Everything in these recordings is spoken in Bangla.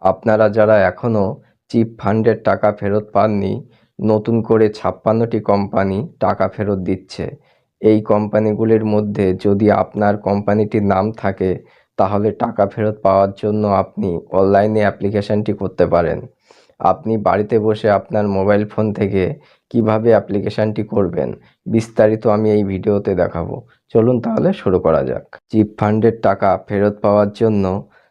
আপনারা যারা এখনও চিট ফান্ডের টাকা ফেরত পাননি, নতুন করে ৫৬টি কোম্পানি টাকা ফেরত দিচ্ছে। এই কোম্পানিগুলির মধ্যে যদি আপনার কোম্পানিটির নাম থাকে তাহলে টাকা ফেরত পাওয়ার জন্য আপনি অনলাইনে অ্যাপ্লিকেশনটি করতে পারেন। আপনি বাড়িতে বসে আপনার মোবাইল ফোন থেকে কিভাবে অ্যাপ্লিকেশনটি করবেন বিস্তারিত আমি এই ভিডিওতে দেখাবো। চলুন তাহলে শুরু করা যাক। চিট ফান্ডের টাকা ফেরত পাওয়ার জন্য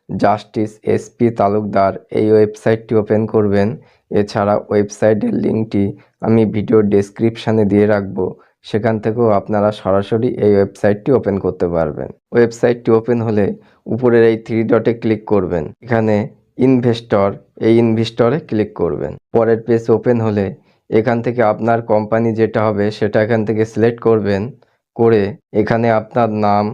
জাস্টিস এসপি তালুকদার এই ওয়েবসাইটটি ওপেন করবেন। এছাড়া ওয়েবসাইটের লিঙ্কটি আমি ভিডিওর ডেসক্রিপশানে দিয়ে রাখবো, সেখান থেকেও আপনারা সরাসরি এই ওয়েবসাইটটি ওপেন করতে পারবেন। ওয়েবসাইটটি ওপেন হলে উপরের এই 3 ডটে ক্লিক করবেন। এখানে ইনভেস্টর, এই ইনভেস্টরে ক্লিক করবেন। পরের পেজ ওপেন হলে এখান থেকে আপনার কোম্পানি যেটা হবে সেটা এখান থেকে সিলেক্ট করবেন। করে এখানে আপনার নাম,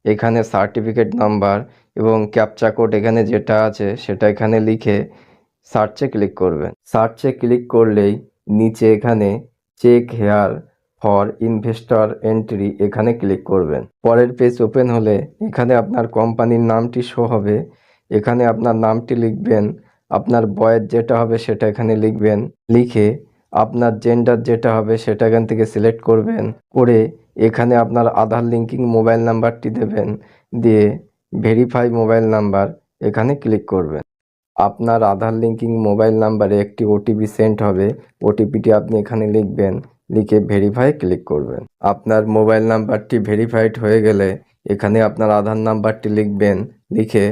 এখানে সার্টিফিকেট নাম্বার এবং ক্যাপচা কোড এখানে যেটা আছে সেটা এখানে লিখে সার্চে ক্লিক করবেন। সার্চে ক্লিক করলেই নিচে এখানে check here for investor entry এখানে ক্লিক করবেন। পরের পেজ ওপেন হলে এখানে আপনার কোম্পানির নামটি শো হবে। এখানে আপনার নামটি লিখবেন, আপনার বয়স যেটা হবে সেটা এখানে লিখবেন। লিখে আপনার জেন্ডার যেটা হবে সেটা এখান থেকে সিলেক্ট করবেন। করে এখানে আপনার আধার লিঙ্কিং মোবাইল নাম্বারটি দেবেন। দিয়ে ভেরিফাই মোবাইল নাম্বার এখানে ক্লিক করবেন। আপনার আধার লিঙ্কিং মোবাইল নাম্বারে একটি ওটিপি সেন্ড হবে। ওটিপিটি আপনি এখানে লিখবেন। লিখে ভেরিফাই ক্লিক করবেন। আপনার মোবাইল নাম্বারটি ভেরিফাইড হয়ে গেলে এখানে আপনার আধার নাম্বারটি লিখবেন। লিখে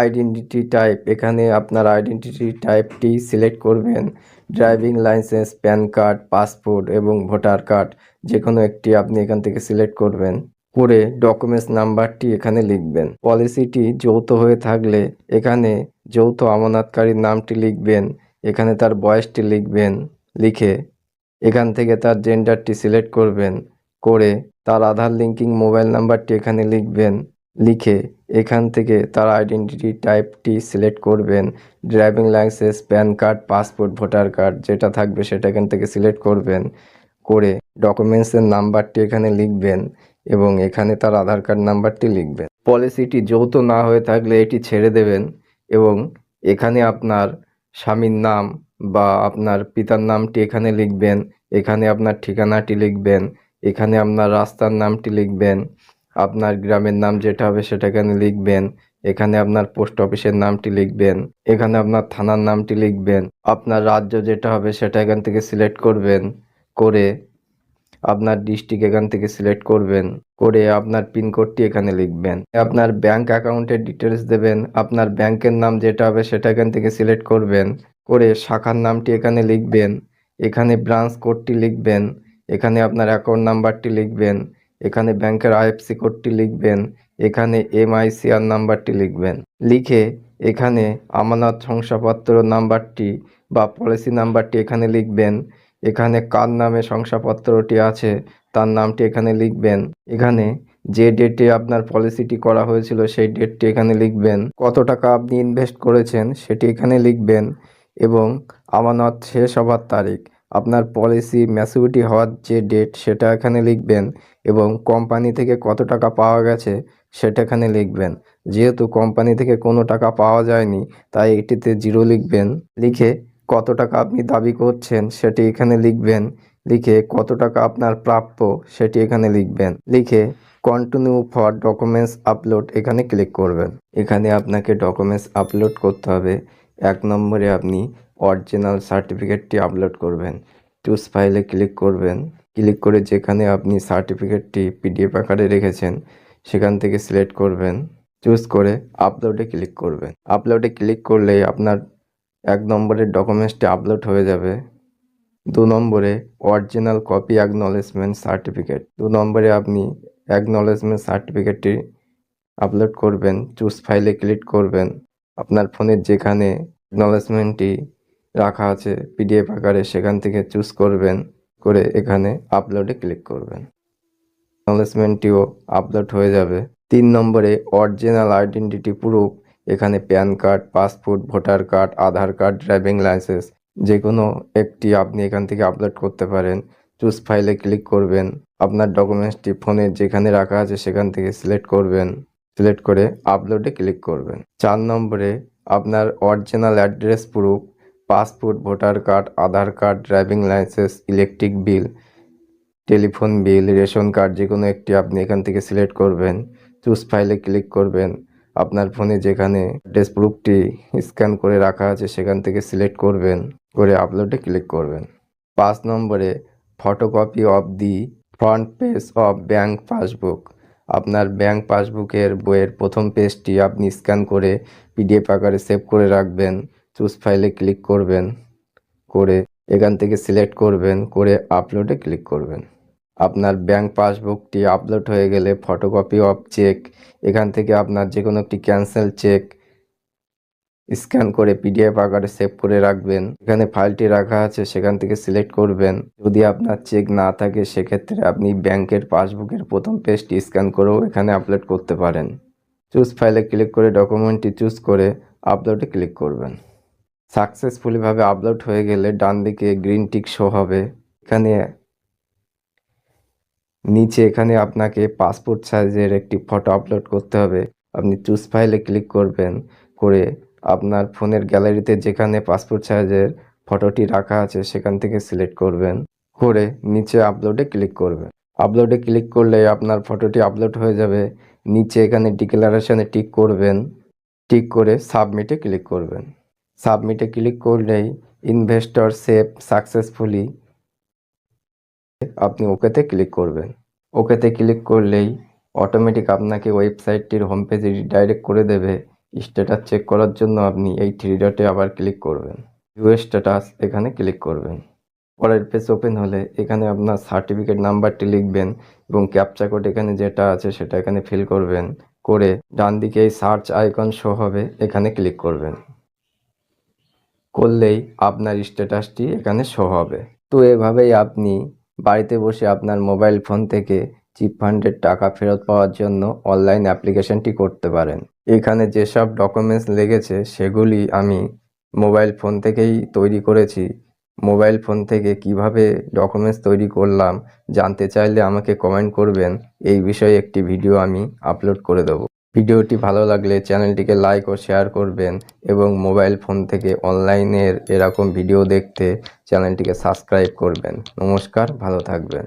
আইডেন্টিটি টাইপ, এখানে আপনার আইডেন্টিটি টাইপটি সিলেক্ট করবেন। Driving licence, pan card, passport এবং ভোটার কার্ড যে কোনো একটি আপনি এখান থেকে সিলেক্ট করবেন। করে ডকুমেন্টস নাম্বারটি এখানে লিখবেন। পলিসিটি যৌথ হয়ে থাকলে এখানে যৌথ আমানতকারীর নামটি লিখবেন। এখানে তার বয়সটি লিখবেন। লিখে এখান থেকে তার জেন্ডারটি সিলেক্ট করবেন। করে তার আধার লিঙ্কিং মোবাইল নাম্বারটি এখানে লিখবেন। লিখে এখান থেকে তার আইডেন্টিটি টাইপটি সিলেক্ট করবেন। Driving licence, pan card, passport, voter card যেটা থাকবে সেটা এখান থেকে সিলেক্ট করবেন। করে ডকুমেন্টসের নাম্বারটি এখানে লিখবেন এবং এখানে তার আধার কার্ড নাম্বারটি লিখবেন। পলিসিটি যৌথ না হয়ে থাকলে এটি ছেড়ে দেবেন এবং এখানে আপনার স্বামীর নাম বা আপনার পিতার নামটি এখানে লিখবেন। এখানে আপনার ঠিকানাটি লিখবেন। এখানে আপনার রাস্তার নামটি লিখবেন। আপনার গ্রামের নাম যেটা হবে সেটা এখানে লিখবেন। এখানে আপনার পোস্ট অফিসের নামটি লিখবেন। এখানে আপনার থানার নামটি লিখবেন। আপনার রাজ্য যেটা হবে সেটা এখান থেকে সিলেক্ট করবেন। করে আপনার ডিস্ট্রিক্ট এখান থেকে সিলেক্ট করবেন। করে আপনার পিনকোডটি এখানে লিখবেন। আপনার ব্যাংক অ্যাকাউন্টের ডিটেলস দেবেন। আপনার ব্যাংকের নাম যেটা হবে সেটা এখান থেকে সিলেক্ট করবেন। করে শাখার নামটি এখানে লিখবেন। এখানে ব্রাঞ্চ কোডটি লিখবেন। এখানে আপনার অ্যাকাউন্ট নাম্বারটি লিখবেন। এখানে ব্যাংকের আইএফসি কোডটি লিখবেন। এখানে এমআইসিআর নাম্বারটি লিখবেন। লিখে এখানে আমানত শংসাপত্র নাম্বারটি বা পলিসি নাম্বারটি এখানে লিখবেন। এখানে কার নামে শংসাপত্রটি আছে তার নামটি এখানে লিখবেন। এখানে যে ডেটে আপনার পলিসিটি করা হয়েছিল সেই ডেটটি এখানে লিখবেন। কত টাকা আপনি ইনভেস্ট করেছেন সেটি এখানে লিখবেন এবং আমানত শেষ হওয়ার তারিখ, আপনার পলিসি ম্যাচুরিটি হওয়ার যে ডেট সেটা এখানে লিখবেন এবং কোম্পানি থেকে কত টাকা পাওয়া গেছে সেটা এখানে লিখবেন। যেহেতু কোম্পানি থেকে কোনো টাকা পাওয়া যায়নি তাই এটিতে 0 লিখবেন। লিখে কত টাকা আপনি দাবি করছেন সেটি এখানে লিখবেন। লিখে কত টাকা আপনার প্রাপ্য সেটি এখানে লিখবেন। লিখে কন্টিনিউ ফর ডকুমেন্টস আপলোড এখানে ক্লিক করবেন। এখানে আপনাকে ডকুমেন্টস আপলোড করতে হবে। 1 নম্বরে আপনি অরিজিনাল সার্টিফিকেটটি আপলোড করবেন। চুজ ফাইলে ক্লিক করবেন। ক্লিক করে যেখানে আপনি সার্টিফিকেটটি পিডিএফ আকারে রেখেছেন সেখান থেকে সিলেক্ট করবেন। চুজ করে আপলোডে ক্লিক করবেন। আপলোডে ক্লিক করলেই আপনার 1 নম্বরের ডকুমেন্টসটি আপলোড হয়ে যাবে। 2 নম্বরে অরিজিনাল কপি অ্যাকনলেজমেন্ট সার্টিফিকেট, 2 নম্বরে আপনি অ্যাকনলেজমেন্ট সার্টিফিকেটটি আপলোড করবেন। চুজ ফাইলে ক্লিক করবেন। আপনার ফোনের যেখানে অ্যাকনলেজমেন্টটি রাখা আছে পিডিএফ আকারে সেখান থেকে চুজ করবেন। করে এখানে আপলোডে ক্লিক করবেন। অ্যাকনলেজমেন্টটিও আপলোড হয়ে যাবে। 3 নম্বরে অরিজিনাল আইডেন্টিটি প্রুফ, এখানে PAN card, passport, voter card, Aadhaar card, driving licence যে কোনো একটি আপনি এখান থেকে আপলোড করতে পারেন। চুজ ফাইলে ক্লিক করবেন। আপনার ডকুমেন্টসটি ফোনের যেখানে রাখা আছে সেখান থেকে সিলেক্ট করবেন। সিলেক্ট করে আপলোডে ক্লিক করবেন। 4 নম্বরে আপনার original address proof, passport, voter card, Aadhaar card, driving licence, electric bill, telephone bill, ration card যে কোনো একটি আপনি এখান থেকে সিলেক্ট করবেন। চুজ ফাইলে ক্লিক করবেন। আপনার ফোনে যেখানে অ্যাড্রেস প্রুফটি স্ক্যান করে রাখা আছে সেখান থেকে সিলেক্ট করবেন, করে আপলোডে ক্লিক করবেন। 5 নম্বরে photocopy of the front page of bank passbook. আপনার ব্যাঙ্ক পাসবুকের বইয়ের প্রথম পেজটি আপনি স্ক্যান করে পিডিএফ আকারে সেভ করে রাখবেন। চুজ ফাইলে ক্লিক করবেন, করে এখান থেকে সিলেক্ট করবেন, করে আপলোডে ক্লিক করবেন। আপনার ব্যাঙ্ক পাসবুকটি আপলোড হয়ে গেলে ফটোকপি অফ চেক, এখান থেকে আপনার যে কোনো একটি ক্যান্সেল চেক স্ক্যান করে পিডিএফ আকারে সেভ করে রাখবেন। এখানে ফাইলটি রাখা আছে সেখান থেকে সিলেক্ট করবেন। যদি আপনার চেক না থাকে সেক্ষেত্রে আপনি ব্যাংকের পাসবুকের প্রথম পেজটি স্ক্যান করেও এখানে আপলোড করতে পারেন। চুজ ফাইলে ক্লিক করে ডকুমেন্টটি চুজ করে আপলোডে ক্লিক করবেন। সাকসেসফুলিভাবে আপলোড হয়ে গেলে ডান দিকে গ্রিন টিক শো হবে। এখানে আপনাকে পাসপোর্ট সাইজের একটি ফটো আপলোড করতে হবে। আপনি চুজ ফাইলে ক্লিক করবেন, করে আপনার ফোনের গ্যালারিতে যেখানে পাসপোর্ট সাইজের ফটোটি রাখা আছে সেখান থেকে সিলেক্ট করবেন, করে নিচে আপলোডে ক্লিক করবেন। আপলোডে ক্লিক করলে আপনার ফটোটি আপলোড হয়ে যাবে। নিচে এখানে ডিক্লারেশনে টিক করবেন, টিক করে সাবমিটে ক্লিক করবেন। সাবমিটে ক্লিক করলেই ইনভেস্টর সেভ সাকসেসফুলি, আপনি ওকেতে ক্লিক করবেন। ওকেতে ক্লিক করলেই অটোমেটিক আপনাকে ওয়েবসাইটটির হোম পেজে রিডাইরেক্ট করে দেবে। স্ট্যাটাস চেক করার জন্য আপনি এই 3 ডটে আবার ক্লিক করবেন, ভিউ স্ট্যাটাস এখানে ক্লিক করবেন। পরের পেজ ওপেন হলে এখানে আপনার সার্টিফিকেট নাম্বারটি লিখবেন এবং ক্যাপচা কোড এখানে যেটা আছে সেটা এখানে ফিল করবেন, করে ডান দিকে এই সার্চ আইকন শো হবে, এখানে ক্লিক করবেন। করলেই আপনার স্ট্যাটাসটি এখানে শো হবে। তো এভাবেই আপনি বাড়িতে বসে আপনার মোবাইল ফোন থেকে চিট ফান্ডের টাকা ফেরত পাওয়ার জন্য অনলাইন অ্যাপ্লিকেশনটি করতে পারেন। এখানে যেসব ডকুমেন্টস লেগেছে সেগুলি আমি মোবাইল ফোন থেকেই তৈরি করেছি। মোবাইল ফোন থেকে কিভাবে ডকুমেন্টস তৈরি করলাম জানতে চাইলে আমাকে কমেন্ট করবেন, এই বিষয়ে একটি ভিডিও আমি আপলোড করে দেবো। ভিডিওটি ভালো লাগলে চ্যানেলটিকে লাইক ও শেয়ার করবেন এবং মোবাইল ফোন থেকে অনলাইনের এরকম ভিডিও দেখতে চ্যানেলটিকে সাবস্ক্রাইব করবেন। নমস্কার, ভালো থাকবেন।